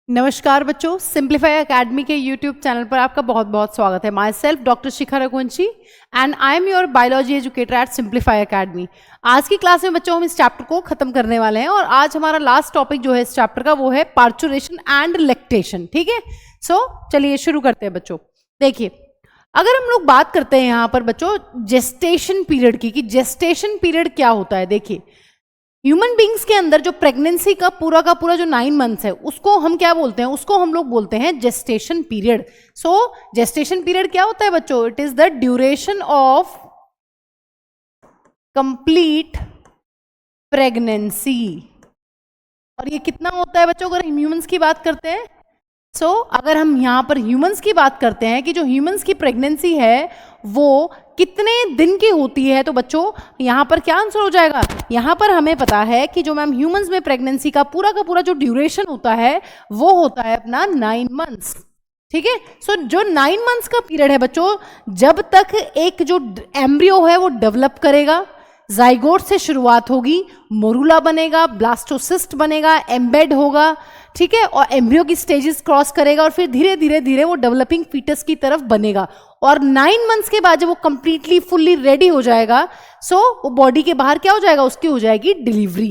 नमस्कार बच्चों, simplify academy के यूट्यूब चैनल पर आपका बहुत बहुत स्वागत है। My self doctor Shikha Raghuvanshi and I am your biology educator eight simplify academy. आज की क्लास में बच्चों हम इस चैप्टर को खत्म करने वाले हैं और आज हमारा लास्ट टॉपिक जो है इस चैप्टर का वो है पार्चुरेशन एंड लैक्टेशन। ठीक है, सो चलिए शुरू करते हैं बच्चों। देखिए, अगर हम लोग बात करते हैं यहाँ पर बच्चों जेस्टेशन पीरियड की, कि जेस्टेशन पीरियड क्या होता है। देखिए, ह्यूमन बींग्स के अंदर जो प्रेगनेंसी का पूरा जो 9 मंथ्स है उसको हम क्या बोलते हैं, उसको हम लोग बोलते हैं जेस्टेशन पीरियड। सो जेस्टेशन पीरियड क्या होता है बच्चों? It is the duration of complete pregnancy. और ये कितना होता है बच्चों अगर हम ह्यूमंस की बात करते हैं? अगर हम यहां पर ह्यूमंस की बात करते हैं कि जो ह्यूमंस की प्रेगनेंसी है वो कितने दिन की होती है, तो बच्चों यहां पर क्या आंसर हो जाएगा? यहां पर हमें पता है कि जो मैम ह्यूमंस में प्रेगनेंसी का पूरा जो ड्यूरेशन होता है वो होता है अपना 9 मंथ्स। ठीक है, जो 9 मंथ्स का पीरियड है बच्चों, जब तक एक जो एम्ब्रियो है वो डेवलप करेगा, जाइगोट से शुरुआत होगी, मोरूला बनेगा, ब्लास्टोसिस्ट बनेगा, एम्बेड होगा, ठीक है, और एम्ब्रियो की स्टेजेस क्रॉस करेगा और फिर धीरे धीरे वो डेवलपिंग फीटस की तरफ बनेगा। और 9 मंथ्स के बाद जब वो कंप्लीटली फुल्ली रेडी हो जाएगा, वो बॉडी के बाहर क्या हो जाएगा? उसकी हो जाएगी डिलीवरी।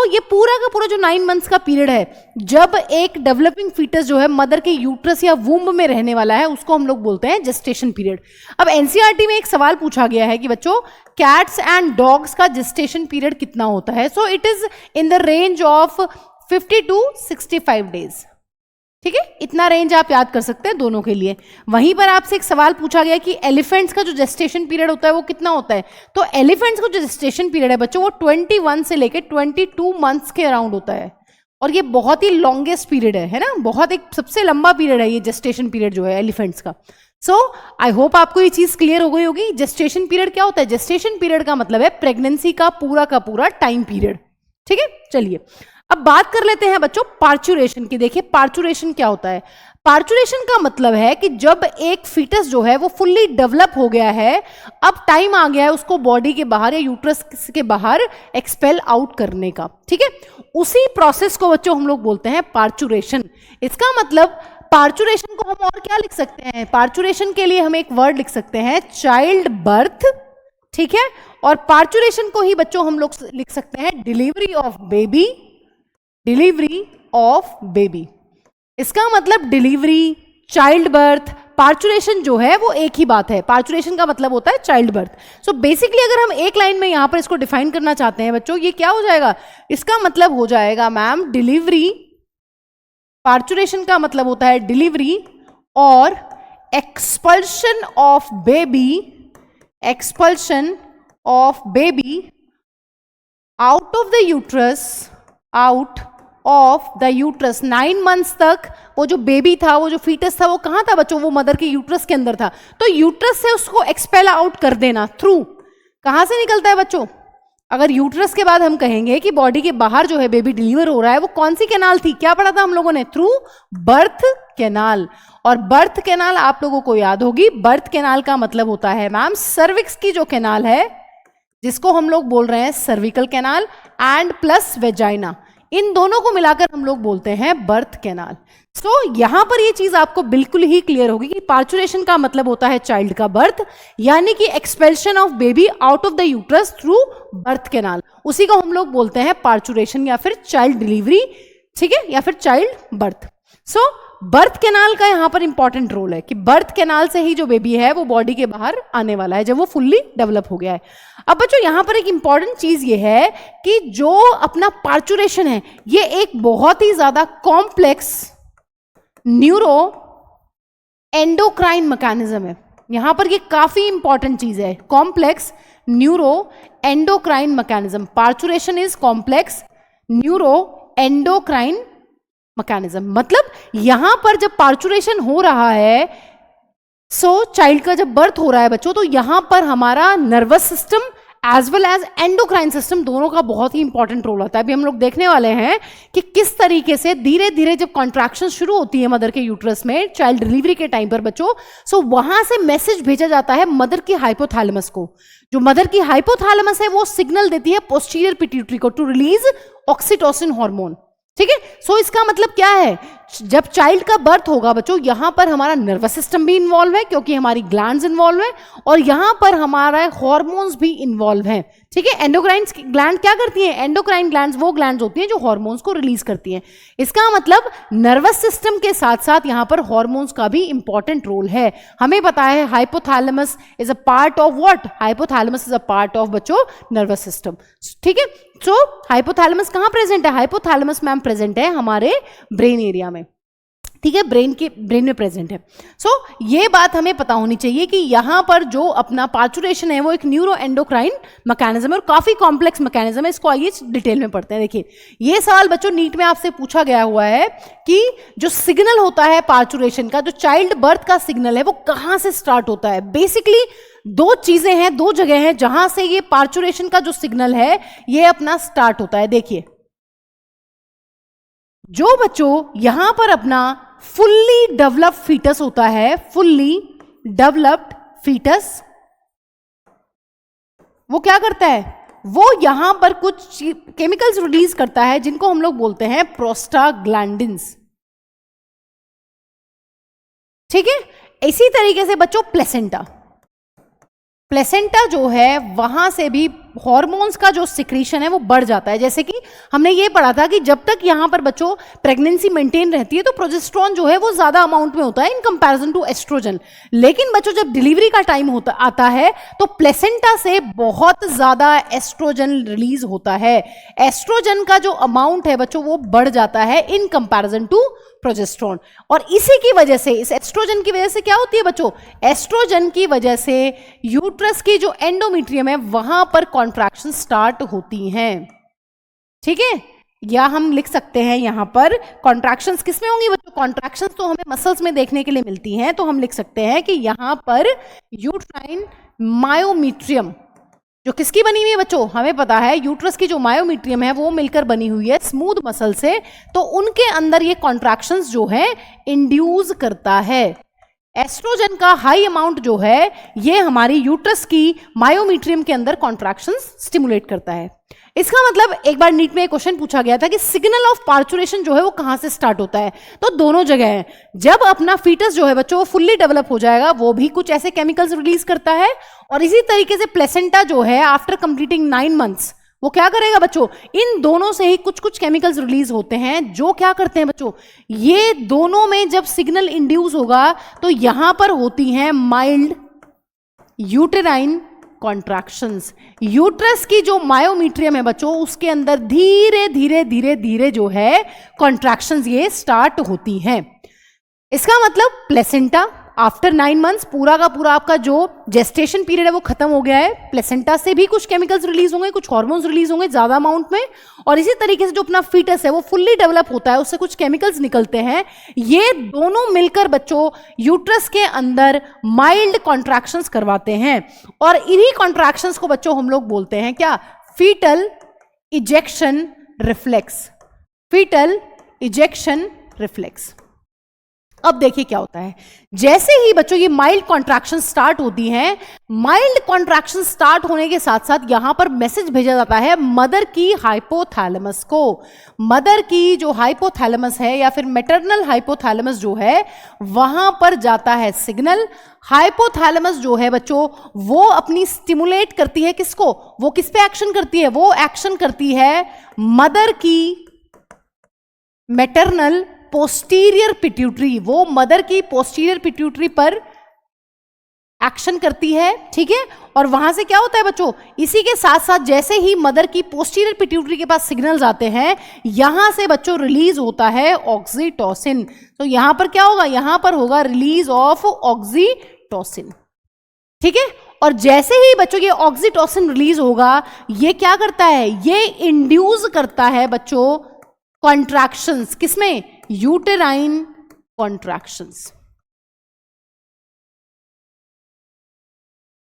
ये पूरा का पूरा जो 9 मंथ्स का पीरियड है, जब एक डेवलपिंग फीटस जो है मदर के यूट्रस या वूम्ब में रहने वाला है, उसको हम लोग बोलते हैं जेस्टेशन पीरियड। अब एनसीईआरटी में एक सवाल पूछा गया है कि बच्चों कैट्स एंड डॉग्स का जेस्टेशन पीरियड कितना होता है? It is in the range of 50 to 65 days. ठीक है, इतना रेंज आप याद कर सकते हैं दोनों के लिए। वहीं पर आपसे एक सवाल पूछा गया कि एलिफेंट्स का जो जेस्टेशन पीरियड होता है वो कितना होता है? तो एलिफेंट्स का जो जेस्टेशन पीरियड है बच्चों वो 21 से लेकर 22 मंथ्स के अराउंड होता है। और ये बहुत ही लॉन्गेस्ट पीरियड है ना, बहुत एक सबसे लंबा पीरियड है ये जेस्टेशन पीरियड जो है एलिफेंट्स का। आई होप आपको ये चीज क्लियर हो गई होगी। जेस्टेशन पीरियड क्या होता है? जेस्टेशन पीरियड का मतलब है प्रेगनेंसी का पूरा टाइम पीरियड। ठीक है, चलिए अब बात कर लेते हैं बच्चों पार्चुरेशन की। देखिए, पार्चुरेशन क्या होता है? पार्चुरेशन का मतलब है कि जब एक फीटस जो है वो फुल्ली डेवलप हो गया है, अब टाइम आ गया है उसको बॉडी के बाहर या यूट्रस के बाहर एक्सपेल आउट करने का। ठीक है, उसी प्रोसेस को बच्चों हम लोग बोलते हैं पार्चुरेशन। इसका मतलब पार्चुरेशन को हम और क्या लिख सकते हैं? पार्चुरेशन के लिए हम एक वर्ड लिख सकते हैं चाइल्ड बर्थ। ठीक है, और पार्चुरेशन को ही बच्चों हम लोग लिख सकते हैं delivery of baby. Delivery of baby, इसका मतलब डिलीवरी, चाइल्ड बर्थ, पार्चुरेशन जो है वो एक ही बात है। पार्चुरेशन का मतलब होता है चाइल्ड बर्थ। बेसिकली अगर हम एक लाइन में यहां पर इसको डिफाइन करना चाहते हैं बच्चों, ये क्या हो जाएगा? इसका मतलब हो जाएगा मैम डिलीवरी, पार्चुरेशन का मतलब होता है डिलीवरी और expulsion of baby, expulsion of baby out of the uterus, out of the uterus. 9 months तक वो जो बेबी था, वो जो फीटस था, वो कहां था बच्चों? वो मदर के यूट्रस के अंदर था। तो यूट्रस से उसको एक्सपेल आउट कर देना थ्रू, कहां से निकलता है बच्चों? अगर यूट्रस के बाद हम कहेंगे कि बॉडी के बाहर जो है बेबी डिलीवर हो रहा है, वो कौन सी कैनाल थी? क्या पढ़ा था हम लोगों ने? Through birth canal. और बर्थ कैनाल आप लोगों को याद होगी, बर्थ कैनाल का मतलब होता है मैम सर्विक्स की जो कैनाल है, जिसको हम लोग बोल रहे हैं cervical canal, and plus vagina, इन दोनों को मिलाकर हम लोग बोलते हैं बर्थ कैनाल। यहां पर ये चीज आपको बिल्कुल ही क्लियर होगी कि पार्चुरेशन का मतलब होता है चाइल्ड का बर्थ, यानी कि expulsion of baby out of the uterus through birth canal. उसी को हम लोग बोलते हैं पार्चुरेशन या फिर चाइल्ड डिलीवरी। ठीक है, या फिर चाइल्ड बर्थ। बर्थ कैनाल का यहां पर इंपॉर्टेंट रोल है कि बर्थ कैनाल से ही जो बेबी है वो बॉडी के बाहर आने वाला है जब वो फुल्ली डेवलप हो गया है। अब बच्चों यहां पर एक इंपॉर्टेंट चीज ये है कि जो अपना पार्चुरेशन है ये एक बहुत ही ज्यादा कॉम्प्लेक्स न्यूरो एंडोक्राइन मैकेनिज्म है। यहां पर ये काफी इंपॉर्टेंट चीज है, complex neuro endocrine mechanism. Parturition is complex neuro endocrine mechanism. मतलब यहां पर जब पार्चुरेशन हो रहा है, चाइल्ड का जब बर्थ हो रहा है बच्चों, तो यहां पर हमारा nervous system as well as endocrine system दोनों का बहुत ही इंपॉर्टेंट रोल होता है। अभी हम लोग देखने वाले हैं कि किस तरीके से धीरे धीरे जब कॉन्ट्रैक्शन शुरू होती है मदर के यूट्रस में चाइल्ड डिलीवरी के टाइम पर बच्चों, वहां से मैसेज भेजा जाता है मदर की हाइपोथैलेमस को। जो मदर की हाइपोथैलेमस है वो सिग्नल देती है पोस्टीरियर पिट्यूटरी को टू रिलीज ऑक्सीटोसिन हार्मोन। ठीक है, इसका मतलब क्या है जब चाइल्ड का बर्थ होगा बच्चों, यहां पर हमारा नर्वस सिस्टम भी इन्वॉल्व है क्योंकि हमारी ग्लैंड्स इन्वॉल्व है, और यहां पर हमारा हॉर्मोन्स भी इन्वॉल्व हैं। ठीक है, एंडोक्राइन ग्लैंड क्या करती हैं? एंडोक्राइन ग्लैंड्स वो ग्लैंड्स होती हैं जो हॉर्मोन्स को रिलीज करती हैं। इसका मतलब नर्वस सिस्टम के साथ साथ यहां पर हॉर्मोन्स का भी इंपॉर्टेंट रोल है। हमें पता है hypothalamus is a part of what? Hypothalamus is a part of बच्चों नर्वस सिस्टम। ठीक है, सो हाइपोथैलेमस कहां प्रेजेंट है? हाइपोथैलेमस मैम प्रेजेंट है हमारे ब्रेन एरिया में। ठीक है, ब्रेन में प्रेजेंट है। सो ये बात हमें पता होनी चाहिए कि यहां पर जो अपना पार्चुरेशन है वो एक न्यूरो एंडोक्राइन मैकेनिज्म है और काफी कॉम्प्लेक्स मैकेनिज्म है। इसको आइए डिटेल में पढ़ते हैं। देखिए, ये सवाल बच्चों नीट में आपसे पूछा गया हुआ है कि जो सिग्नल होता है पार्चुरेशन का, जो चाइल्ड बर्थ का सिग्नल है, वो कहां से स्टार्ट होता है? बेसिकली दो चीजें हैं, दो जगह हैं जहां से ये पार्चुरेशन का जो सिग्नल है ये अपना स्टार्ट होता है। देखिए, जो बच्चों यहां पर अपना फुल्ली डेवलप्ड फीटस होता है, फुल्ली डेवलप्ड फीटस, वो क्या करता है? वो यहां पर कुछ केमिकल्स रिलीज करता है जिनको हम लोग बोलते हैं प्रोस्टाग्लैंडिन्स। ठीक है, इसी तरीके से बच्चों प्लेसेंटा जो है वहां से भी हॉर्मोन्स का जो सिक्रीशन है वो बढ़ जाता है। जैसे कि हमने ये पढ़ा था कि जब तक यहां पर बच्चों प्रेगनेंसी मेंटेन रहती है तो प्रोजेस्टेरॉन जो है वो ज्यादा अमाउंट में होता है इन कंपैरिजन टू एस्ट्रोजन। लेकिन बच्चों जब डिलीवरी का टाइम आता है तो प्लेसेंटा से बहुत ज्यादा एस्ट्रोजन रिलीज होता है। एस्ट्रोजन का जो अमाउंट है बच्चों वो बढ़ जाता है इन कंपैरिजन टू प्रोजेस्टेरॉन। और इसी की वजह से, इस एस्ट्रोजन की वजह से क्या होती है बच्चों? एस्ट्रोजन की वजह से यूट्रस की जो एंडोमेट्रियम है वहां पर कॉन्ट्रैक्शन स्टार्ट होती हैं। ठीक है, या हम लिख सकते हैं यहां पर कॉन्ट्रैक्शंस किस में होंगी बच्चों? कॉन्ट्रैक्शंस तो हमें मसल्स में देखने के लिए मिलती हैं, तो हम लिख सकते हैं कि यहां पर यूट्राइन मायोमीट्रियम जो किसकी बनी हुई है बच्चों? हमें पता है यूट्रस की जो मायोमीट्रियम है वो मिलकर बनी हुई है स्मूथ मसल से, तो उनके अंदर ये कॉन्ट्रैक्शंस जो है इंड्यूस करता है। एस्ट्रोजन का हाई अमाउंट जो है ये हमारी यूट्रस की मायोमीट्रियम के अंदर कॉन्ट्रैक्शंस स्टिमुलेट करता है। इसका मतलब एक बार नीट में एक क्वेश्चन पूछा गया था कि सिग्नल ऑफ पार्चुरेशन जो है वो कहां से स्टार्ट होता है? तो दोनों जगह है। जब अपना फीटस जो है बच्चों वो फुल्ली डेवलप हो जाएगा वो भी कुछ ऐसे केमिकल्स रिलीज करता है, और इसी तरीके से प्लेसेंटा जो है आफ्टर कंप्लीटिंग 9 मंथ्स वो क्या करेगा बच्चों? इन दोनों से ही कुछ कुछ केमिकल्स रिलीज होते हैं जो क्या करते हैं बच्चों? ये दोनों में जब सिग्नल इंड्यूस होगा तो यहां पर होती हैं माइल्ड यूटेराइन कॉन्ट्रैक्शंस। यूट्रस की जो मायोमीट्रियम है बच्चों उसके अंदर धीरे धीरे धीरे धीरे जो है कॉन्ट्रैक्शंस ये स्टार्ट होती हैं। इसका मतलब प्लेसेंटा आफ्टर 9 मंथ्स पूरा का पूरा आपका जो जेस्टेशन पीरियड है वो खत्म हो गया है। प्लेसेंटा से भी कुछ केमिकल्स रिलीज होंगे, कुछ हार्मोन्स रिलीज होंगे ज्यादा अमाउंट में, और इसी तरीके से जो अपना फीटस है वो फुल्ली डेवलप होता है, उससे कुछ केमिकल्स निकलते हैं। ये दोनों मिलकर बच्चों यूट्रस के अंदर माइल्ड कॉन्ट्रैक्शंस करवाते हैं, और इन्हीं कॉन्ट्रैक्शंस को बच्चों हम लोग बोलते हैं क्या? Foetal ejection reflex. Foetal ejection reflex. अब देखिए क्या होता है, जैसे ही बच्चों ये माइल्ड कॉन्ट्रैक्शन स्टार्ट होती हैं, माइल्ड कॉन्ट्रैक्शन स्टार्ट होने के साथ साथ यहां पर मैसेज भेजा जाता है मदर की हाइपोथैलेमस को। मदर की जो हाइपोथैलेमस है या फिर मैटरनल हाइपोथैलेमस जो है वहां पर जाता है सिग्नल। हाइपोथैलेमस जो है बच्चों वो अपनी स्टिमुलेट करती है किसको? वो किस पे एक्शन करती है? वो एक्शन करती है मदर की मैटरनल पोस्टीरियर पिट्यूटरी। वो मदर की पोस्टीरियर पिट्यूटरी पर एक्शन करती है। ठीक है, और वहां से क्या होता है बच्चों? इसी के साथ साथ जैसे ही मदर की पोस्टीरियर पिट्यूटरी के पास सिग्नल्स आते हैं यहां से बच्चों रिलीज होता है ऑक्सीटोसिन। तो यहां पर क्या होगा? यहां पर होगा रिलीज ऑफ ऑक्सीटोसिन। ठीक है, और जैसे ही बच्चों ये ऑक्सीटोसिन रिलीज होगा ये क्या करता है? ये इंड्यूस करता है बच्चों कॉन्ट्रैक्शंस। किसमें? Uterine contractions.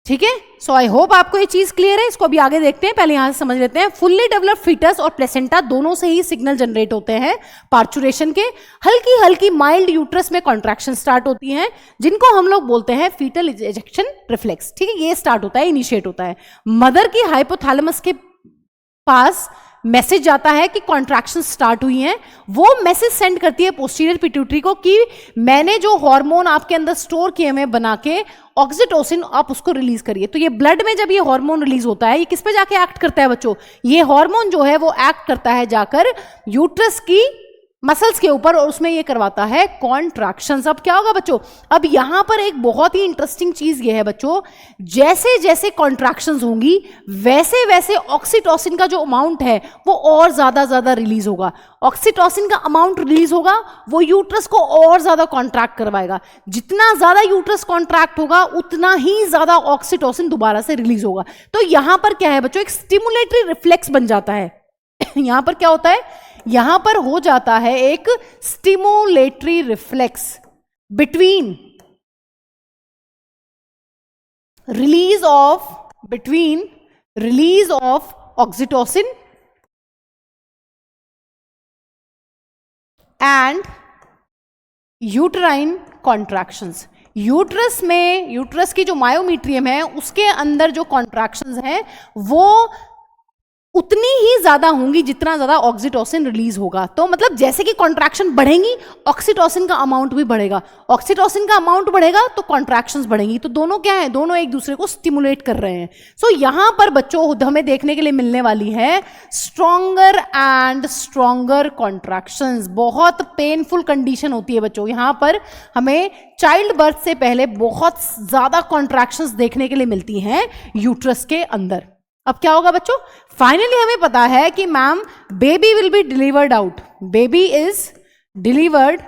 ठीक है, सो आई होप आपको ये चीज क्लियर है। इसको अभी आगे देखते हैं, पहले यहां से समझ लेते हैं। फुल्ली डेवलप्ड फीटस और प्लेसेंटा दोनों से ही सिग्नल जनरेट होते हैं पार्चुरेशन के। हल्की हल्की माइल्ड यूट्रस में कॉन्ट्रैक्शन स्टार्ट होती हैं जिनको हम लोग बोलते हैं फीटल इजेक्शन रिफ्लेक्स। ठीक है, ये स्टार्ट होता है, इनिशिएट होता है मदर की हाइपोथैलेमस के पास मैसेज जाता है कि कॉन्ट्रैक्शन स्टार्ट हुई हैं, वो मैसेज सेंड करती है पोस्टीरियर पिट्यूटरी को कि मैंने जो हार्मोन आपके अंदर स्टोर किए हुए बना के ऑक्सीटोसिन, आप उसको रिलीज करिए। तो ये ब्लड में जब ये हार्मोन रिलीज होता है, ये किस पे जाके एक्ट करता है बच्चों? ये हार्मोन जो है वो एक्ट करता है जाकर यूट्रस की मसल्स के ऊपर, और उसमें ये करवाता है कॉन्ट्रैक्शंस। अब क्या होगा बच्चों, अब यहां पर एक बहुत ही इंटरेस्टिंग चीज ये है बच्चों, जैसे जैसे कॉन्ट्रैक्शंस होंगी वैसे वैसे ऑक्सीटोसिन का जो अमाउंट है वो और ज्यादा रिलीज होगा। ऑक्सीटोसिन का अमाउंट रिलीज होगा, वो यूट्रस को और ज्यादा कॉन्ट्रैक्ट करवाएगा। जितना ज्यादा यूट्रस कॉन्ट्रैक्ट होगा उतना ही ज्यादा ऑक्सीटोसिन दोबारा से रिलीज होगा। तो यहां पर क्या है बच्चों, एक स्टिमुलेटरी रिफ्लेक्स बन जाता है। यहां पर क्या होता है, यहां पर हो जाता है एक stimulatory reflex between release of oxytocin and uterine contractions. Uterus की जो मायोमीट्रियम है उसके अंदर जो कॉन्ट्रैक्शंस हैं वो उतनी ही ज्यादा होंगी जितना ज्यादा ऑक्सीटोसिन रिलीज होगा। तो मतलब जैसे कि कॉन्ट्रैक्शन बढ़ेंगी, ऑक्सीटोसिन का अमाउंट भी बढ़ेगा, ऑक्सीटोसिन का अमाउंट बढ़ेगा तो कॉन्ट्रैक्शंस बढ़ेंगी। तो दोनों क्या है, दोनों एक दूसरे को स्टिमुलेट कर रहे हैं। सो यहां पर बच्चों हमें देखने के लिए मिलने वाली है स्ट्रॉन्गर एंड स्ट्रॉन्गर कॉन्ट्रैक्शंस। बहुत पेनफुल कंडीशन होती है बच्चों, यहां पर हमें चाइल्ड बर्थ से पहले बहुत ज्यादा कॉन्ट्रैक्शंस देखने के लिए मिलती हैं यूट्रस के अंदर। अब क्या होगा बच्चों, फाइनली हमें पता है कि ma'am baby will be delivered out, baby is delivered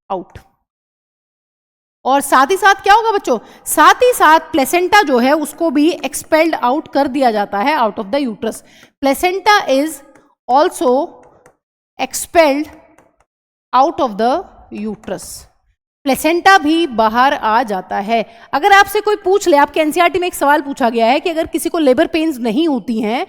out. और साथ ही साथ क्या होगा बच्चों, साथ ही साथ प्लेसेंटा जो है उसको भी एक्सपेल्ड आउट कर दिया जाता है out of the uterus. Placenta is also expelled out of the uterus, placenta भी बाहर आ जाता है। अगर आपसे कोई पूछ ले, आपके एनसीईआरटी में एक सवाल पूछा गया है कि अगर किसी को लेबर पेन्स नहीं होती हैं,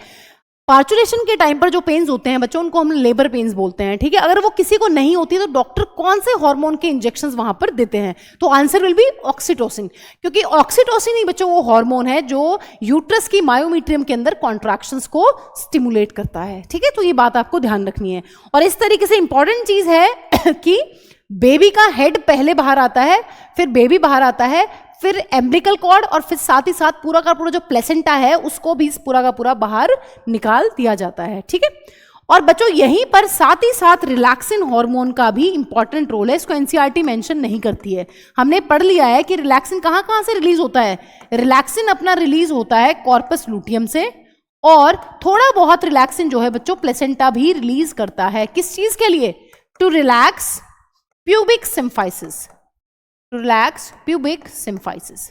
पार्चुलेशन के टाइम पर जो पेन्स होते हैं बच्चों उनको हम लेबर पेन्स बोलते हैं, ठीक है, अगर वो किसी को नहीं होती तो डॉक्टर कौन से हार्मोन के इंजेक्शंस वहां पर देते हैं? तो आंसर विल बी ऑक्सीटोसिन, क्योंकि ऑक्सीटोसिन ही बच्चों वो हार्मोन है जो यूट्रस की मायोमीट्रियम के अंदर कॉन्ट्रैक्शंस को स्टिमुलेट करता है। ठीक है, तो ये बात आपको ध्यान रखनी है। और इस तरीके से इंपॉर्टेंट चीज है कि बेबी का हेड पहले बाहर आता है, फिर बेबी बाहर आता है, फिर एम्ब्रिकल कॉर्ड, और फिर साथ ही साथ पूरा का पूरा जो प्लेसेंटा है उसको भी पूरा का पूरा बाहर निकाल दिया जाता है। ठीक है, और बच्चों यहीं पर साथ ही साथ रिलैक्सिन हार्मोन का भी इंपॉर्टेंट रोल है, इसको एनसीईआरटी मेंशन नहीं करती है। हमने पढ़ लिया है कि रिलैक्सिन कहां कहां से रिलीज होता है। रिलैक्सिन अपना रिलीज होता है कॉर्पस लूटियम से, और थोड़ा बहुत रिलैक्सिन जो है बच्चों प्लेसेंटा भी रिलीज करता है। किस चीज के लिए? To relax pubic symphysis, to relax pubic symphysis।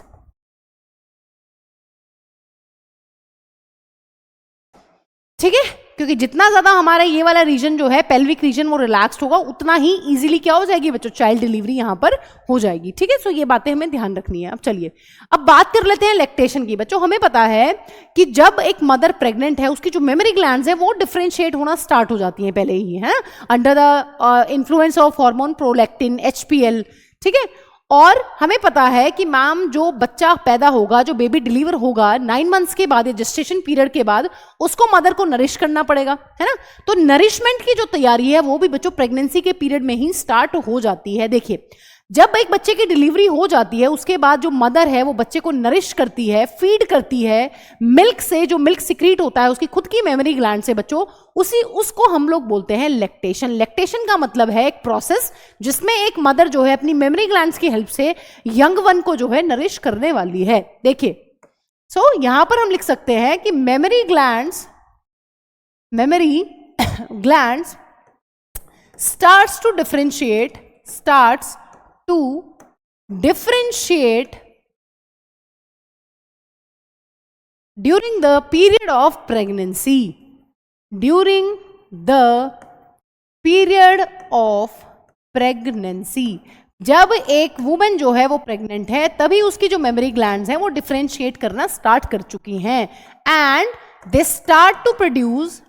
ठीक है, क्योंकि जितना ज्यादा हमारा ये वाला रीजन जो है पेल्विक रीजन वो रिलैक्स्ड होगा उतना ही इजीली क्या हो जाएगी बच्चों, चाइल्ड डिलीवरी यहां पर हो जाएगी। ठीक है, सो ये बातें हमें ध्यान रखनी है। अब चलिए अब बात कर लेते हैं लैक्टेशन की। बच्चों हमें पता है कि जब एक मदर प्रेग्नेंट है उसकी जो मेमोरी ग्लैंड्स है वो डिफरेंशिएट होना स्टार्ट हो जाती है पहले ही, है under the influence of hormone prolactin, HPL। ठीक है, और हमें पता है कि मैम जो बच्चा पैदा होगा, जो बेबी डिलीवर होगा 9 मंथ्स के बाद या जेस्टेशन पीरियड के बाद, उसको मदर को नरिश करना पड़ेगा, है ना। तो नरिशमेंट की जो तैयारी है वो भी बच्चों प्रेगनेंसी के पीरियड में ही स्टार्ट हो जाती है। देखिए जब एक बच्चे की डिलीवरी हो जाती है उसके बाद जो मदर है वो बच्चे को नरिश करती है, फीड करती है मिल्क से, जो मिल्क सिक्रीट होता है उसकी खुद की मेमोरी ग्लैंड से बच्चों, उसको हम लोग बोलते हैं लैक्टेशन। लैक्टेशन का मतलब है एक प्रोसेस जिसमें एक मदर जो है अपनी मेमोरी ग्लैंड्स की हेल्प से यंग वन को जो है नरिश करने वाली है। देखिए यहां पर हम लिख सकते हैं कि mammary glands starts to differentiate during the period of pregnancy, जब एक वुमेन जो है वो प्रेग्नेंट है तभी उसकी जो मेमोरी ग्लैंड्स हैं वो डिफरेंशिएट करना स्टार्ट कर चुकी हैं, and they start to produce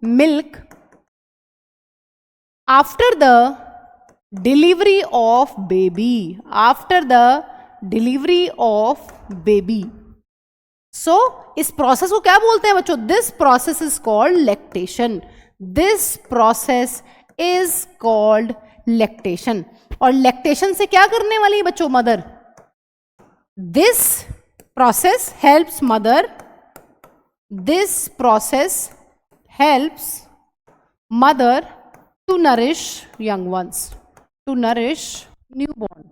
milk after the delivery of baby, after the delivery of baby. So इस प्रोसेस को क्या बोलते हैं बच्चों? This process is called lactation. This process is called lactation. और लैक्टेशन से क्या करने वाली है बच्चों? Mother. This process helps mother, this process helps mother to nourish young ones, to nourish newborn,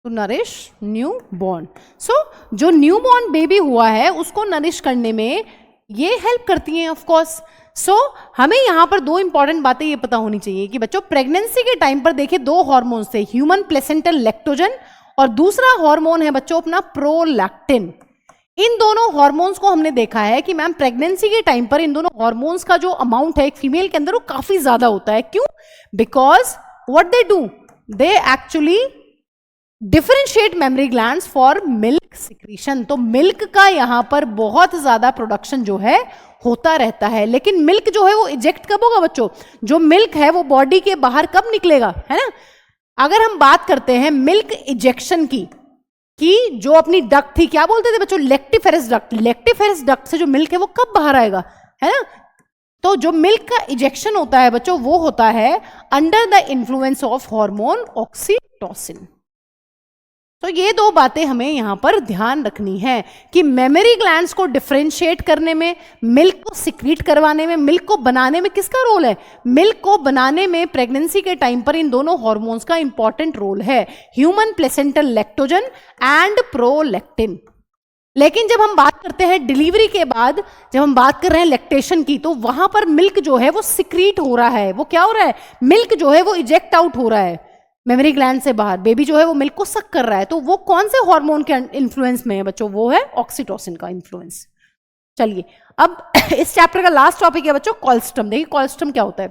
to nourish new born. So जो new born baby हुआ है उसको नरिश करने में ये हेल्प करती हैं ऑफ कोर्स। सो हमें यहाँ पर दो इंपॉर्टेंट बातें ये पता होनी चाहिए कि बच्चों प्रेगनेंसी के टाइम पर देखिए दो हार्मोन्स थे, ह्यूमन प्लेसेंटल लैक्टोजन और दूसरा हार्मोन है बच्चों अपना प्रोलैक्टिन। इन दोनों हार्मोन्स को हमने देखा है कि मैम प्रेगनेंसी के टाइम पर इन दोनों हार्मोन्स का जो अमाउंट है एक फीमेल के अंदर वो काफी ज्यादा होता है। क्यों? Because what they do, they actually differentiate mammary glands for milk secretion. तो मिल्क का यहां पर बहुत ज्यादा प्रोडक्शन जो है होता रहता है। लेकिन मिल्क जो है वो इजेक्ट कब होगा बच्चों? जो मिल्क है वो बॉडी के बाहर कब निकलेगा, है ना? अगर हम बात करते हैं मिल्क इजेक्शन की, कि जो अपनी डक्ट थी, क्या बोलते थे बच्चों? Lactiferous duct. लेक्टिफेरस डक्ट से जो मिल्क है वो कब बाहर आएगा, है ना? तो जो मिल्क का इजेक्शन होता है बच्चों वो होता है under the influence of hormone oxytocin. तो ये दो बातें हमें यहां पर ध्यान रखनी है कि मेमोरी ग्लैंड्स को डिफरेंशिएट करने में, मिल्क को सिक्रीट करवाने में, मिल्क को बनाने में किसका रोल है? मिल्क को बनाने में प्रेगनेंसी के टाइम पर इन दोनों हार्मोन्स का इंपॉर्टेंट रोल है, human placental lactogen and prolactin. लेकिन जब हम बात करते हैं डिलीवरी के बाद, जब हम बात कर रहे हैं लैक्टेशन की, तो वहां पर मिल्क जो है वो सिक्रीट हो रहा है। वो क्या हो रहा है? मिल्क जो है वो इजेक्ट आउट हो रहा है मेमोरी ग्लैंड से बाहर। बेबी जो है वो मिल्क को सक कर रहा है। तो वो कौन से हार्मोन के इन्फ्लुएंस में है बच्चों? वो है ऑक्सीटोसिन का इन्फ्लुएंस। चलिए अब इस चैप्टर का लास्ट टॉपिक है बच्चों कोलेस्ट्रम। देखिए कोलेस्ट्रम क्या होता है।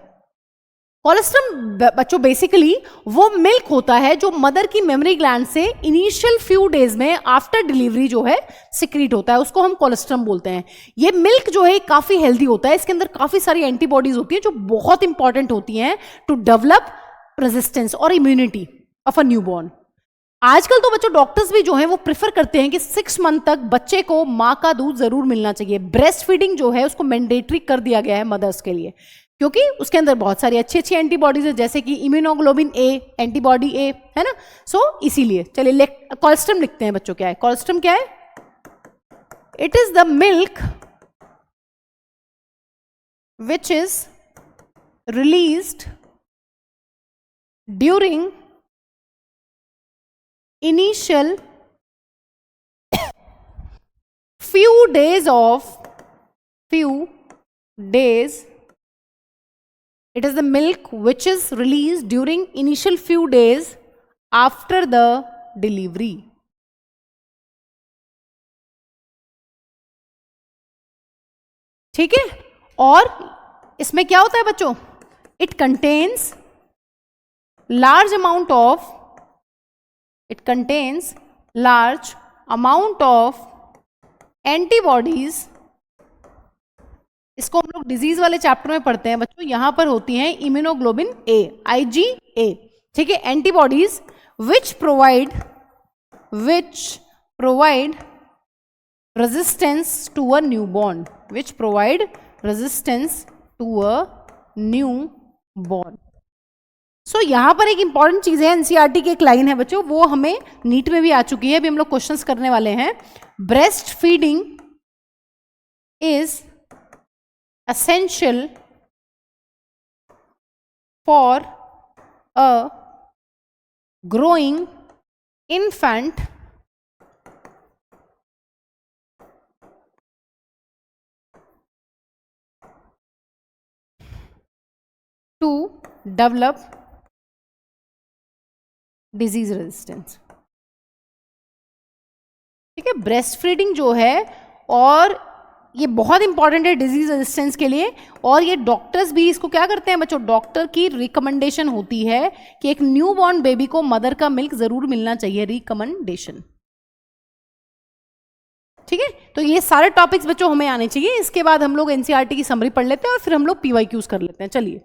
कोलेस्ट्रम बच्चों बेसिकली वो मिल्क होता है जो मदर की मेमोरी ग्लैंड से इनिशियल फ्यू डेज में आफ्टर डिलीवरी जो है सिक्रीट होता है, उसको हम कोलेस्ट्रम बोलते हैं। ये मिल्क जो है काफी हेल्दी होता है, इसके अंदर काफी सारी एंटीबॉडीज होती है जो बहुत इंपॉर्टेंट होती हैं टू डेवलप रेजिस्टेंस और इम्यूनिटी ऑफ अ न्यूबॉर्न। आजकल तो बच्चों डॉक्टर्स भी जो हैं वो प्रेफर करते हैं कि 6 मंथ तक बच्चे को माँ का दूध जरूर मिलना चाहिए। ब्रेस्ट फीडिंग जो है उसको मैंडेटरी कर दिया गया है मदर्स के लिए, क्योंकि उसके अंदर बहुत सारी अच्छी अच्छी एंटीबॉडीज है, जैसे कि इम्यूनोग्लोबिन ए, एंटीबॉडी ए, है ना? सो इसीलिए चलिए कोलेस्ट्रम लिखते हैं बच्चों। क्या है कोलेस्ट्रम? क्या है? It is the milk which is released during initial few days, it is the milk which is released during initial few days after the delivery. ठीक है? और इसमें क्या होता है बच्चों? it contains large amount of antibodies। इसको हम लोग डिजीज वाले चैप्टर में पढ़ते हैं बच्चों। यहां पर होती हैं इम्यूनोग्लोबिन ए, IgA, ठीक है? Antibodies which provide resistance to a newborn, so यहां पर एक इंपॉर्टेंट चीज है, एनसीईआरटी की एक लाइन है बच्चों, वो हमें नीट में भी आ चुकी है, अभी हम लोग क्वेश्चंस करने वाले हैं। Breast feeding is essential for a growing infant to develop disease resistance. ठीक है? ब्रेस्ट फीडिंग जो है, और ये बहुत इंपॉर्टेंट है डिजीज रेजिस्टेंस के लिए, और ये डॉक्टर्स भी इसको क्या करते हैं बच्चों? डॉक्टर की रिकमेंडेशन होती है कि एक न्यू बॉर्न बेबी को मदर का मिल्क जरूर मिलना चाहिए, रिकमेंडेशन। ठीक है? तो ये सारे टॉपिक्स बच्चों हमें आने चाहिए। इसके बाद हम लोग एनसीईआरटी की समरी पढ़ लेते हैं और फिर हम लोग पीवाईक्यूज कर लेते हैं। चलिए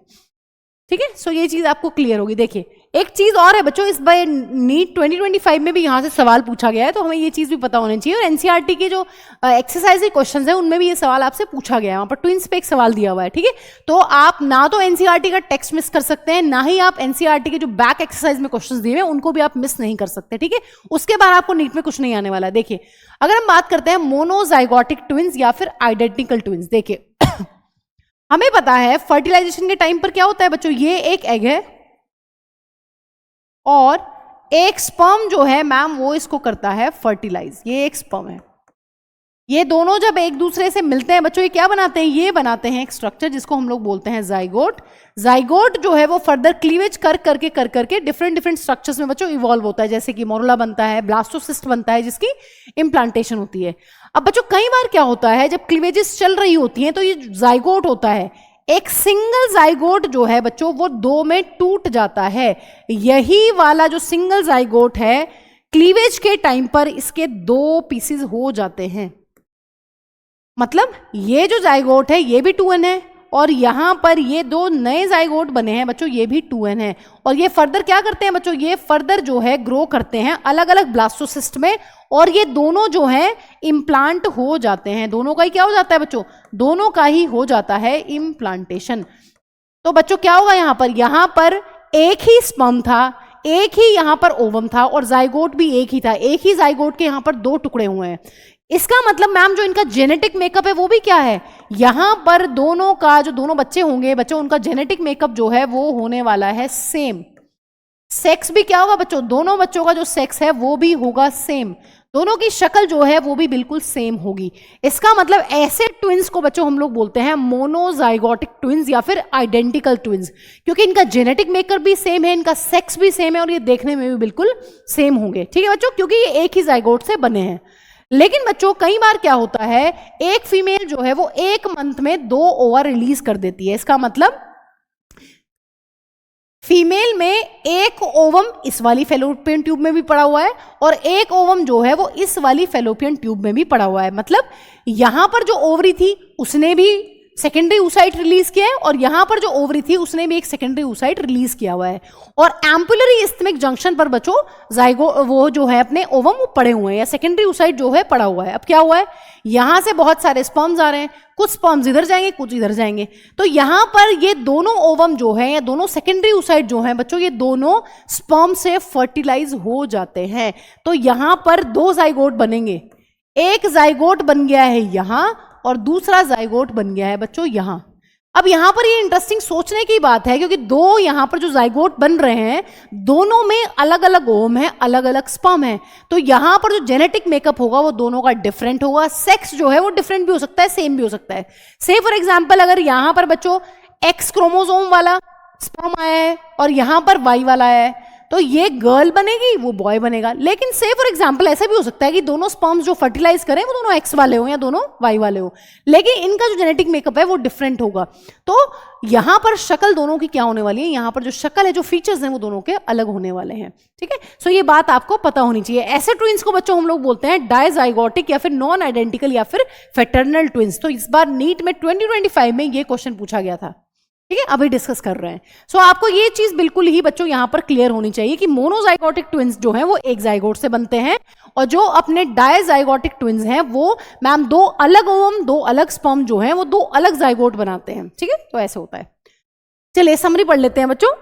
ठीक है। सो ये चीज आपको क्लियर होगी। देखिए एक चीज और है बच्चों, इस बार नीट 2025 में भी यहाँ से सवाल पूछा गया है, तो हमें ये चीज भी पता होनी चाहिए। और एनसीईआरटी के जो एक्सरसाइज के क्वेश्चंस है उनमें भी ये सवाल आपसे पूछा गया है, वहाँ पर ट्विंस पे एक सवाल दिया हुआ है, ठीक है। तो आप ना तो एनसीईआरटी का टेक्स्ट मिस कर सकते हैं, ना ही आप एनसीईआरटी के जो बैक एक्सरसाइज में क्वेश्चंस दिए हैं उनको भी आप मिस नहीं कर सकते, ठीक है। उसके बाद आपको नीट में कुछ नहीं आने वाला है। देखिए अगर हम बात करते हैं मोनोजाइगोटिक ट्विंस या फिर आइडेंटिकल ट्विंस, देखिए हमें पता है फर्टिलाइजेशन के टाइम पर क्या होता है बच्चों, ये एक एग है और एक स्पर्म जो है मैम वो इसको करता है फर्टिलाइज, ये एक स्पर्म है। ये दोनों जब एक दूसरे से मिलते हैं बच्चों, ये क्या बनाते हैं, ये बनाते हैं एक स्ट्रक्चर जिसको हम लोग बोलते हैं जाइगोट। जाइगोट जो है वो फर्दर क्लीवेज कर करके डिफरेंट स्ट्रक्चर्स में बच्चों इवॉल्व होता है, जैसे कि मोरुला बनता है, ब्लास्टोसिस्ट बनता है जिसकी इम्प्लांटेशन होती है। अब बच्चों कई बार क्या होता है, जब क्लीवेजेस चल रही होती हैं तो ये जाइगोट होता है, एक सिंगल जाइगोट जो है बच्चों वो दो में टूट जाता है। यही वाला जो सिंगल जाइगोट है क्लीवेज के टाइम पर इसके दो पीसेस हो जाते हैं। मतलब ये जो जाइगोट है ये भी 2n है और यहां पर ये दो नए जाइगोट बने हैं बच्चों, ये भी 2n है। और ये फर्दर क्या करते हैं बच्चों, ये फर्दर जो है ग्रो करते हैं अलग अलग ब्लास्टोसिस्ट में, और ये दोनों जो है इम्प्लांट हो जाते हैं। दोनों का ही क्या हो जाता है बच्चों, दोनों का ही हो जाता है इम्प्लांटेशन। तो बच्चों क्या होगा, यहां पर एक ही स्पर्म था, एक ही यहां पर ओवम था और जाइगोट भी एक ही था, एक ही जाइगोट के यहां पर दो टुकड़े हुए हैं। इसका मतलब मैम जो इनका जेनेटिक मेकअप है वो भी क्या है, यहां पर दोनों का जो दोनों बच्चे होंगे बच्चों उनका जेनेटिक मेकअप जो है वो होने वाला है सेम। सेक्स भी क्या होगा बच्चों, दोनों बच्चों का जो सेक्स है वो भी होगा सेम, दोनों की शक्ल जो है वो भी बिल्कुल सेम होगी। इसका मतलब ऐसे ट्विंस को बच्चों हम लोग बोलते हैं मोनोजाइगोटिक ट्विंस या फिर आइडेंटिकल ट्विंस, क्योंकि इनका जेनेटिक मेकअप भी सेम है, इनका सेक्स भी सेम है और ये देखने में भी बिल्कुल सेम होंगे, ठीक है बच्चों, क्योंकि ये एक ही जाइगोट से बने हैं। लेकिन बच्चों कई बार क्या होता है, एक फीमेल जो है वो एक मंथ में 2 ओवर रिलीज कर देती है। इसका मतलब फीमेल में एक ओवम इस वाली फेलोपियन ट्यूब में भी पड़ा हुआ है और एक ओवम जो है वो इस वाली फेलोपियन ट्यूब में भी पड़ा हुआ है। मतलब यहां पर जो ओवरी थी उसने भी सेकेंडरी oocyte रिलीज किया है और यहां पर जो ओवरी थी उसने भी एक सेकेंडरी oocyte रिलीज किया हुआ है। और एम्पुलरी इस्थमिक जंक्शन पर बच्चों जाइगो वो जो है अपने ओवम वो पड़े हुए हैं या सेकेंडरी oocyte जो है पड़ा हुआ है। अब क्या हुआ है, यहां से बहुत सारे स्पर्म्स आ रहे हैं, कुछ स्पर्म्स इधर जाएंगे कुछ इधर जाएंगे, तो यहां पर ये दोनों ओवम जो है या दोनों सेकेंडरी oocyte जो है बच्चों ये दोनों स्पर्म से फर्टिलाइज हो जाते हैं। तो यहां पर 2 जाइगोट बनेंगे, एक जाइगोट बन गया है यहां और दूसरा जाइगोट बन गया है बच्चों यहां। अब यहां पर ये इंटरेस्टिंग सोचने की बात है क्योंकि दो यहां पर जो जाइगोट बन रहे हैं दोनों में अलग अलग ओवम है, अलग अलग स्पर्म है, तो यहां पर जो जेनेटिक मेकअप होगा वो दोनों का डिफरेंट होगा। सेक्स जो है वो डिफरेंट भी हो सकता है, सेम भी हो सकता है। से फॉर एग्जाम्पल अगर यहां पर बच्चों एक्स क्रोमोसोम वाला स्पर्म आया है और यहां पर वाई वाला आया है तो ये गर्ल बनेगी वो बॉय बनेगा। लेकिन से फॉर एग्जांपल ऐसा भी हो सकता है कि दोनों स्पर्म्स जो फर्टिलाइज करें वो दोनों एक्स वाले हो या दोनों वाई वाले हो, लेकिन इनका जो जेनेटिक मेकअप है वो डिफरेंट होगा। तो यहां पर शक्ल दोनों की क्या होने वाली है, यहां पर जो शक्ल है जो फीचर्स हैं वो दोनों के अलग होने वाले हैं, ठीक है। सो ये बात आपको पता होनी चाहिए। ऐसे ट्विंस को बच्चों हम लोग बोलते हैं डायजाइगोटिक या फिर नॉन आइडेंटिकल या फिर फेटर्नल ट्विंस। तो इस बार नीट में 2025 में ये क्वेश्चन पूछा गया था, ठीक है, अभी डिस्कस कर रहे हैं। सो आपको ये चीज बिल्कुल ही बच्चों यहां पर क्लियर होनी चाहिए कि मोनोजाइगोटिक ट्विंस जो हैं वो एक जाइगोट से बनते हैं और जो अपने डायजाइगोटिक ट्विंस हैं वो मैम 2 अलग ओवम 2 अलग स्पर्म जो हैं वो 2 अलग जाइगोट बनाते हैं, ठीक है। तो ऐसे होता है। चलिए समरी पढ़ लेते हैं बच्चों।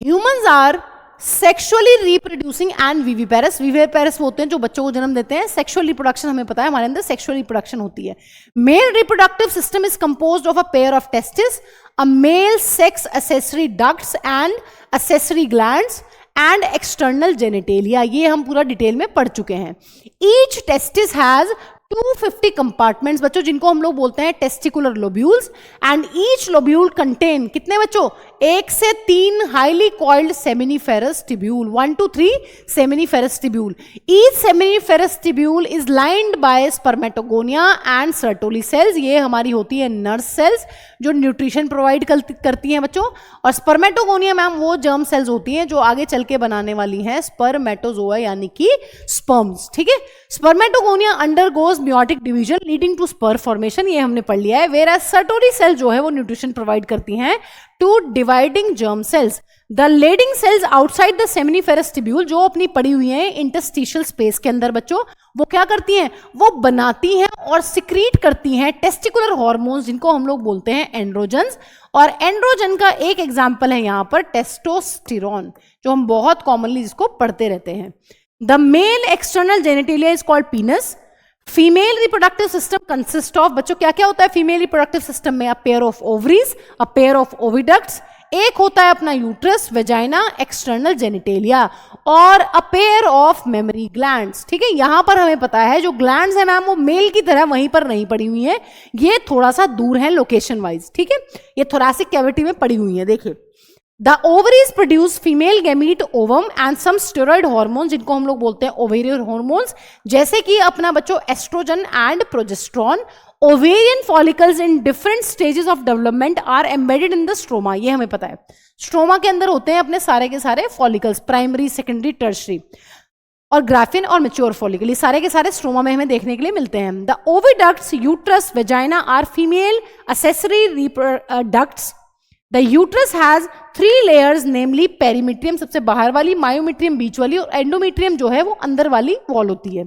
Humans are sexually reproducing and viviparous. Viviparous होते हैं जो बच्चों को जन्म देते हैं। सेक्सुअल रिप्रोडक्शन हमें पता है हमारे अंदर सेक्सुअल रिप्रोडक्शन होती है। Male reproductive system is composed of a pair of testis, a male sex accessory ducts and accessory glands and external genitalia. ये हम पूरा डिटेल में पढ़ चुके हैं। ईच टेस्टिस हैज 250 कंपार्टमेंट्स बच्चों जिनको हम लोग बोलते हैं testicular lobules and each lobule contain कितने बच्चों 1 से 3 highly coiled seminiferous tubule, 1 to 3 seminiferous tubule. Each seminiferous tubule is lined by spermatogonia and Sertoli cells. ये हमारी होती है नर्स सेल्स जो न्यूट्रिशन प्रोवाइड करती हैं बच्चों। और स्पर्मेटोगोनिया मैम वो जर्म सेल्स होती हैं जो आगे चल के बनाने वाली हैं स्पर्मेटोजोआ यानी कि स्पर्म्स, ठीक है। Spermatogonia undergoes undergoes meiotic division leading to sperm formation, ये हमने पढ़ लिया है। वेयर सर्टोरी सेल जो है वो न्यूट्रिशन प्रोवाइड करती हैं to dividing germ cells. The Leydig cells outside the seminiferous tubule, जो अपनी पड़ी हुई हैं इंटरस्टिशियल स्पेस के अंदर बच्चों, वो क्या करती हैं, वो बनाती हैं और सिक्रीट करती हैं टेस्टिकुलर हार्मोन्स, जिनको हम लोग बोलते हैं एंड्रोजन्स। और एंड्रोजन का एक एग्जाम्पल है यहाँ पर टेस्टोस्टेरोन, जो हम बहुत कॉमनली जिसको पढ़ते रहते हैं। The male external genitalia is called पीनस। Female reproductive system consist of, बच्चों क्या क्या होता है फीमेल रिप्रोडक्टिव सिस्टम में? A pair of ovaries, a pair of oviducts, एक होता है अपना यूट्रस, वेजाइना, एक्सटर्नल जेनिटेलिया, और a pair of mammary glands. ठीक है, यहां पर हमें पता है जो ग्लैंड्स है मैम वो मेल की तरह वहीं पर नहीं पड़ी हुई है, ये थोड़ा सा दूर है लोकेशन वाइज। ठीक है, ये थोरैसिक कैविटी में पड़ी हुई है। देखिए, the ovaries produce female gamete ovum and some steroid hormones, जिनको हम लोग बोलते हैं ओवेरियन हार्मोन्स, जैसे कि अपना बच्चों oestrogen and progesterone. Ovarian follicles in different stages of development are embedded in the stroma, ये हमें पता है। स्ट्रोमा के अंदर होते हैं अपने सारे के सारे फॉलिकल्स, प्राइमरी, सेकेंडरी, टर्शरी, और ग्राफिन और मैच्योर फॉलिकल, ये सारे के सारे स्ट्रोमा में हमें देखने के लिए मिलते हैं। The oviducts, uterus, vagina are female accessory ducts. The uterus has 3 layers, namely perimetrium सबसे बाहर वाली, मायोमीट्रियम बीच वाली, और एंडोमीट्रियम जो है वो अंदर वाली वॉल होती है।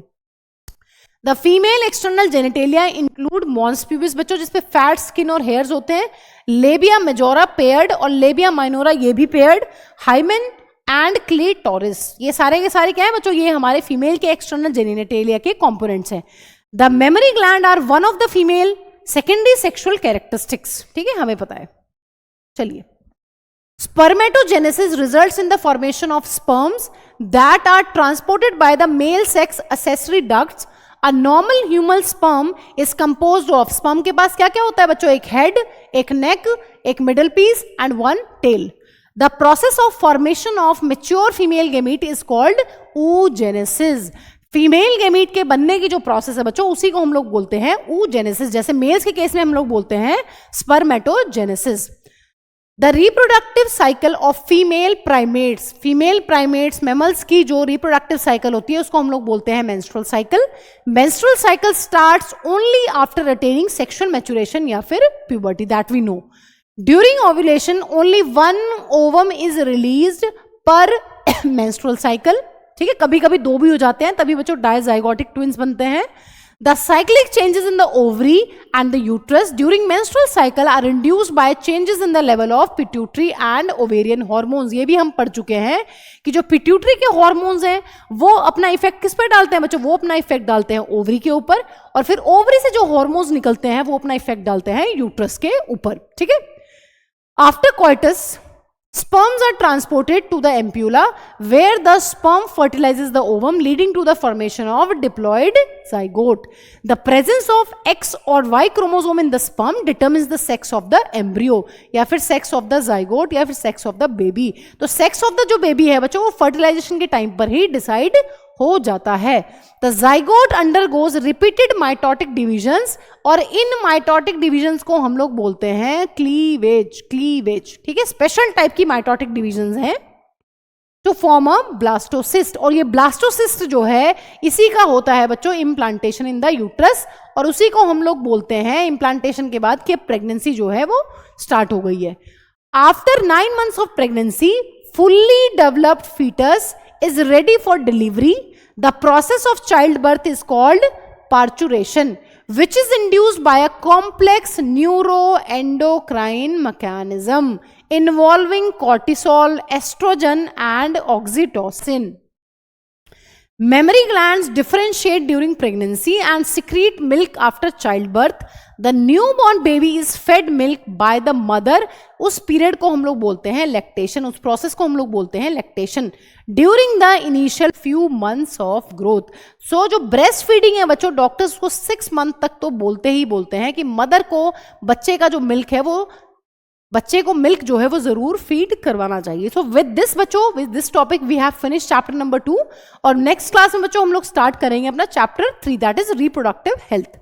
The female external genitalia include mons pubis, बच्चों जिसपे फैट, स्किन और हेयर्स होते हैं। लेबिया मेजोरा पेयर्ड और लेबिया माइनोरा ये भी पेयर्ड। हाइमेन एंड क्लीटोरिस, ये सारे के सारे क्या है बच्चों, ये हमारे फीमेल के एक्सटर्नल जेनिटेलिया के कंपोनेंट्स हैं। The mammary gland are one of the female secondary sexual characteristics. ठीक है, हमें पता है। चलिए, spermatogenesis results in the formation of sperms that are transported by the male sex accessory ducts. A normal human sperm is composed of, sperm के पास क्या क्या होता है बच्चों, एक हेड, एक नेक, एक middle piece and one tail. The process of formation of mature female gamete is called oogenesis. Female gamete के बनने की जो प्रोसेस है बच्चों, उसी को हम लोग बोलते हैं oogenesis। जैसे मेल्स के केस में हम लोग बोलते हैं spermatogenesis. The reproductive cycle of female primates mammals की जो रिप्रोडक्टिव साइकिल होती है उसको हम लोग बोलते हैं menstrual cycle. Menstrual cycle starts only after attaining sexual maturation या फिर puberty, that we know. During ovulation only 1 ovum is released per menstrual cycle. ठीक है, कभी कभी 2 भी हो जाते हैं, तभी बच्चों डायजाइगोटिक ट्विंस बनते हैं। The cyclic changes in the ovary and the uterus during menstrual cycle are induced by changes in the level of pituitary and ovarian hormones. ये भी हम पढ़ चुके हैं कि जो पिट्यूटरी के हॉर्मोन्स हैं वो अपना इफेक्ट किस पर डालते हैं बच्चों, वो अपना इफेक्ट डालते हैं ओवरी के ऊपर, और फिर ओवरी से जो हॉर्मोन्स निकलते हैं वो अपना इफेक्ट डालते हैं यूट्रस के ऊपर। ठीक है, after coitus sperms are transported to the ampulla where the sperm fertilizes the ovum leading to the formation of diploid zygote. The presence of X or Y chromosome in the sperm determines the sex of the embryo या फिर sex of the zygote या फिर sex of the baby. तो sex of the जो baby है बच्चों वो fertilization के टाइम पर ही decide हो जाता है। The zygote undergoes repeated mitotic divisions और इन mitotic divisions को हम लोग बोलते हैं क्लीवेज। ठीक है, स्पेशल टाइप की mitotic divisions हैं to form a blastocyst, और ये blastocyst जो है इसी का होता है बच्चों इम्प्लांटेशन इन द यूट्रस, और उसी को हम लोग बोलते हैं इम्प्लांटेशन के बाद कि प्रेगनेंसी जो है वो स्टार्ट हो गई है। After 9 months of pregnancy, fully developed fetus is ready for delivery. The process of childbirth is called parturition, which is induced by a complex neuroendocrine mechanism involving cortisol, estrogen, and oxytocin. Mammary glands differentiate during pregnancy and secrete milk after childbirth. The newborn baby is fed milk by the mother. उस period को हम लोग बोलते हैं lactation, उस process को हम लोग बोलते हैं lactation during the initial few months of growth. So जो ब्रेस्ट फीडिंग है बच्चों, डॉक्टर्स को 6 months तक तो बोलते ही बोलते हैं कि मदर को बच्चे का जो मिल्क है वो बच्चे को मिल्क जो है वो जरूर फीड करवाना चाहिए। सो विद दिस बच्चों, with this topic we have finish chapter number 2, और नेक्स्ट क्लास में बच्चों हम लोग स्टार्ट करेंगे अपना chapter 3, that is reproductive health.